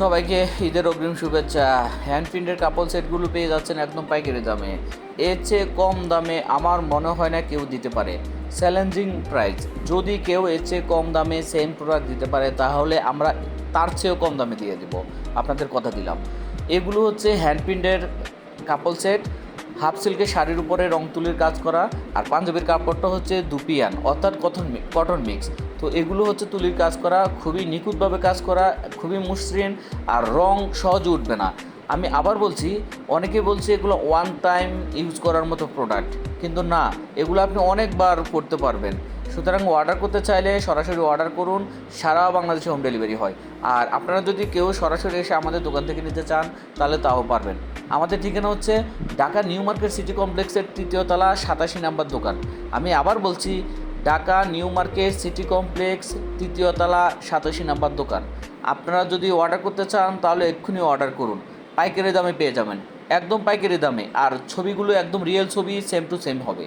সবাইকে ঈদের অগ্রিম শুভেচ্ছা। হ্যান্ড প্রিন্টের কাপড় সেটগুলো পেয়ে যাচ্ছেন একদম পাইকারি দামে। এর চেয়ে কম দামে আমার মনে হয় না কেউ দিতে পারে। Challenging price. যদি কেউ এর চেয়ে কম দামে সেম প্রোডাক্ট দিতে পারে তাহলে আমরা তার চেয়েও কম দামে দিয়ে দেবো, আপনাদের কথা দিলাম। এগুলো হচ্ছে হ্যান্ড প্রিন্টের কাপড় সেট, হাফ সিল্কের শাড়ির উপরে রং তুলির কাজ করা, আর পাঞ্জাবির কাপড়টা হচ্ছে দুপিয়ান অর্থাৎ কটন মিক্স। তো এগুলো হচ্ছে তুলির কাজ করা, খুবই নিখুঁতভাবে কাজ করা, খুবই মসৃণ, আর রং সহজে উঠবে না। আমি আবার বলছি, অনেকে বলছে এগুলো ওয়ান টাইম ইউজ করার মতো প্রোডাক্ট, কিন্তু না, এগুলো আপনি অনেকবার করতে পারবেন। সুতরাং অর্ডার করতে চাইলে সরাসরি অর্ডার করুন, সারা বাংলাদেশে হোম ডেলিভারি হয়। আর আপনারা যদি কেউ সরাসরি এসে আমাদের দোকান থেকে নিতে চান তাহলে তাও পারবেন। আমাদের ঠিকানা হচ্ছে ঢাকা নিউ মার্কেট সিটি কমপ্লেক্সের 3য় তলা 87 নাম্বার দোকান। আমি আবার বলছি, Dhaka new market city complex 3য় তলা 87 নাম্বার দোকান। আপনারা যদি অর্ডার করতে চান তাহলে এক্ষুনি অর্ডার করুন, পাইকারি দামে পেয়ে যাবেন, একদম পাইকারি দামে। আর ছবিগুলো একদম রিয়েল ছবি, সেম টু সেম হবে।